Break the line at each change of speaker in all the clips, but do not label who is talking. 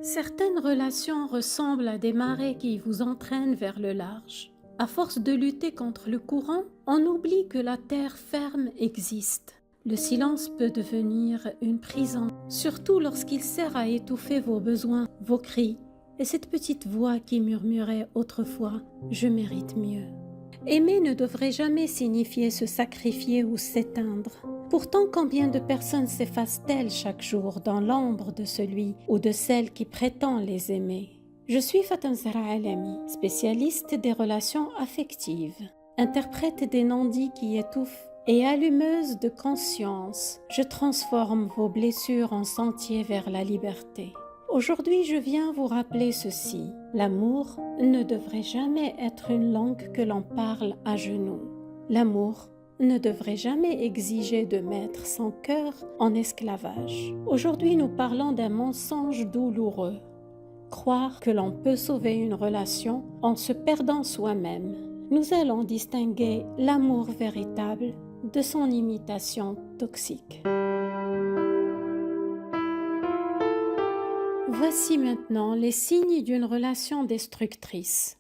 Certaines relations ressemblent à des marées qui vous entraînent vers le large. À force de lutter contre le courant, on oublie que la terre ferme existe. Le silence peut devenir une prison, surtout lorsqu'il sert à étouffer vos besoins, vos cris, et cette petite voix qui murmurait autrefois « je mérite mieux ». Aimer ne devrait jamais signifier se sacrifier ou s'éteindre. Pourtant, combien de personnes s'effacent-elles chaque jour dans l'ombre de celui ou de celle qui prétend les aimer? Je suis Fatem Zahra Alami, spécialiste des relations affectives, interprète des non-dits qui étouffent et allumeuse de conscience. Je transforme vos blessures en sentiers vers la liberté. Aujourd'hui, je viens vous rappeler ceci. L'amour ne devrait jamais être une langue que l'on parle à genoux. L'amour ne devrait jamais exiger de mettre son cœur en esclavage. Aujourd'hui, nous parlons d'un mensonge douloureux. Croire que l'on peut sauver une relation en se perdant soi-même. Nous allons distinguer l'amour véritable de son imitation toxique. Voici maintenant les signes d'une relation destructrice.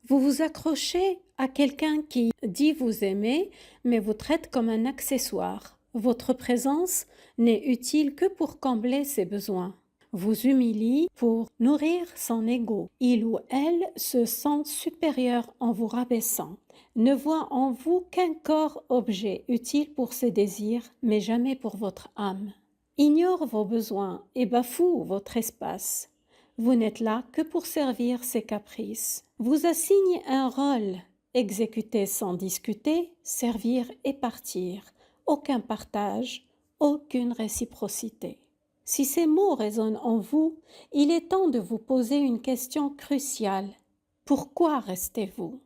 Vous vous accrochez à quelqu'un qui dit vous aimer, mais vous traite comme un accessoire. Votre présence n'est utile que pour combler ses besoins. Vous humilie pour nourrir son ego. Il ou elle se sent supérieur en vous rabaissant. Ne voit en vous qu'un corps-objet utile pour ses désirs, mais jamais pour votre âme. Ignore vos besoins et bafoue votre espace. Vous n'êtes là que pour servir ses caprices. Vous assigne un rôle, exécuter sans discuter, servir et partir. Aucun partage, aucune réciprocité. Si ces mots résonnent en vous, il est temps de vous poser une question cruciale. Pourquoi restez-vous?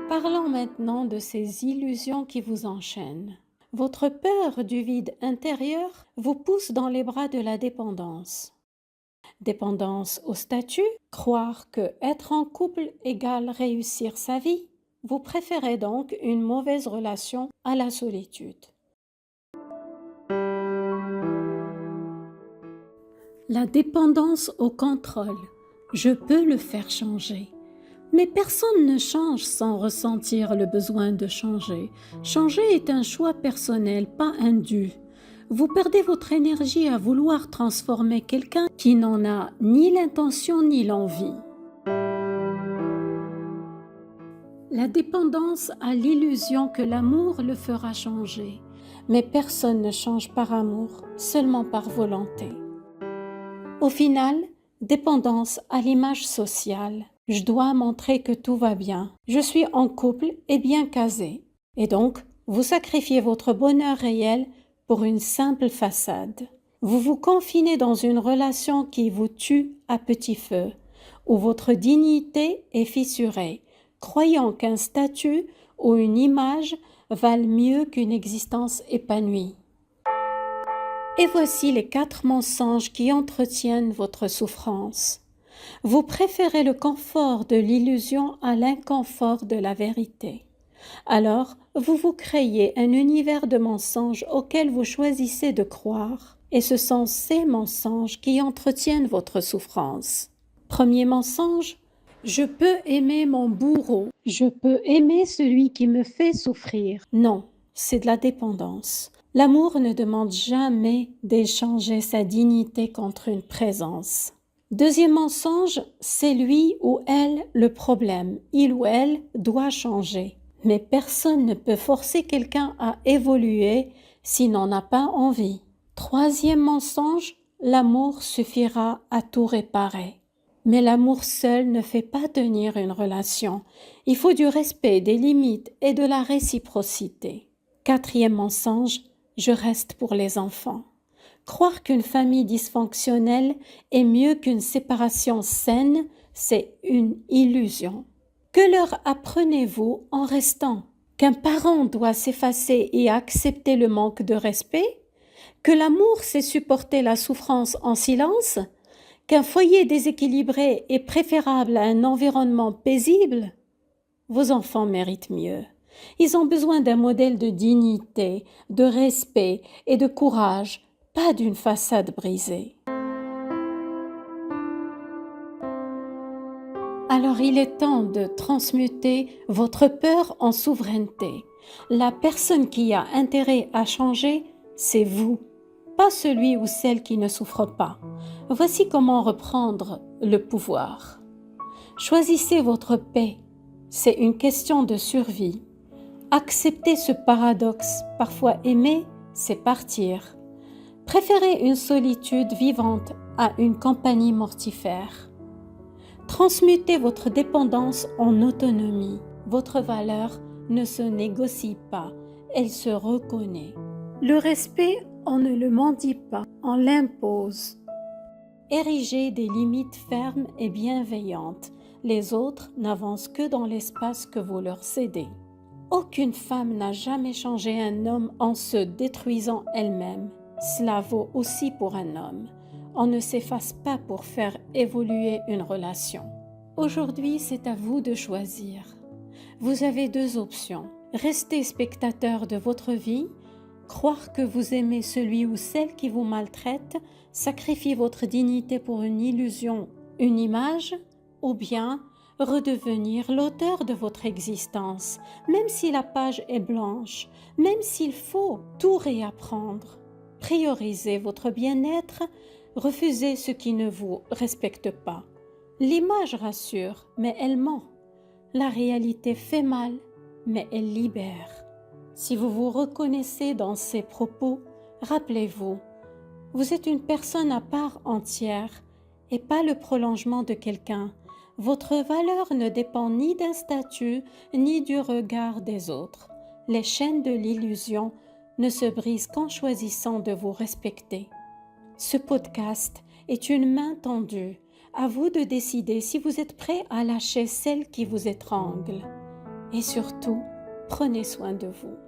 Parlons maintenant de ces illusions qui vous enchaînent. Votre peur du vide intérieur vous pousse dans les bras de la dépendance. Dépendance au statut, croire que être en couple égale réussir sa vie. Vous préférez donc une mauvaise relation à la solitude. La dépendance au contrôle. Je peux le faire changer. Mais personne ne change sans ressentir le besoin de changer. Changer est un choix personnel, pas un dû. Vous perdez votre énergie à vouloir transformer quelqu'un qui n'en a ni l'intention ni l'envie. La dépendance a l'illusion que l'amour le fera changer. Mais personne ne change par amour, seulement par volonté. Au final, dépendance à l'image sociale. Je dois montrer que tout va bien. Je suis en couple et bien casé. Et donc, vous sacrifiez votre bonheur réel pour une simple façade. Vous vous confinez dans une relation qui vous tue à petit feu, où votre dignité est fissurée, croyant qu'un statut ou une image valent mieux qu'une existence épanouie. Et voici les 4 mensonges qui entretiennent votre souffrance. Vous préférez le confort de l'illusion à l'inconfort de la vérité. Alors, vous vous créez un univers de mensonges auquel vous choisissez de croire, et ce sont ces mensonges qui entretiennent votre souffrance. Premier mensonge, je peux aimer mon bourreau, je peux aimer celui qui me fait souffrir. Non, c'est de la dépendance. L'amour ne demande jamais d'échanger sa dignité contre une présence. Deuxième mensonge, c'est lui ou elle le problème. Il ou elle doit changer. Mais personne ne peut forcer quelqu'un à évoluer s'il n'en a pas envie. Troisième mensonge, l'amour suffira à tout réparer. Mais l'amour seul ne fait pas tenir une relation. Il faut du respect, des limites et de la réciprocité. Quatrième mensonge, je reste pour les enfants. Croire qu'une famille dysfonctionnelle est mieux qu'une séparation saine, c'est une illusion. Que leur apprenez-vous en restant? Qu'un parent doit s'effacer et accepter le manque de respect? Que l'amour c'est supporter la souffrance en silence? Qu'un foyer déséquilibré est préférable à un environnement paisible? Vos enfants méritent mieux. Ils ont besoin d'un modèle de dignité, de respect et de courage, pas d'une façade brisée. Alors il est temps de transmuter votre peur en souveraineté. La personne qui a intérêt à changer, c'est vous, pas celui ou celle qui ne souffre pas. Voici comment reprendre le pouvoir. Choisissez votre paix. C'est une question de survie. Acceptez ce paradoxe. Parfois aimer, c'est partir. Préférez une solitude vivante à une compagnie mortifère. Transmutez votre dépendance en autonomie. Votre valeur ne se négocie pas, elle se reconnaît. Le respect, on ne le mendie pas, on l'impose. Érigez des limites fermes et bienveillantes. Les autres n'avancent que dans l'espace que vous leur cédez. Aucune femme n'a jamais changé un homme en se détruisant elle-même. Cela vaut aussi pour un homme. On ne s'efface pas pour faire évoluer une relation. Aujourd'hui, c'est à vous de choisir. Vous avez deux options. Rester spectateur de votre vie, croire que vous aimez celui ou celle qui vous maltraite, sacrifier votre dignité pour une illusion, une image, ou bien redevenir l'auteur de votre existence, même si la page est blanche, même s'il faut tout réapprendre. Priorisez votre bien-être, refusez ce qui ne vous respecte pas. L'image rassure, mais elle ment. La réalité fait mal, mais elle libère. Si vous vous reconnaissez dans ces propos, rappelez-vous, vous êtes une personne à part entière et pas le prolongement de quelqu'un. Votre valeur ne dépend ni d'un statut ni du regard des autres. Les chaînes de l'illusion ne se brisent qu'en choisissant de vous respecter. Ce podcast est une main tendue. À vous de décider si vous êtes prêt à lâcher celle qui vous étrangle. Et surtout, prenez soin de vous.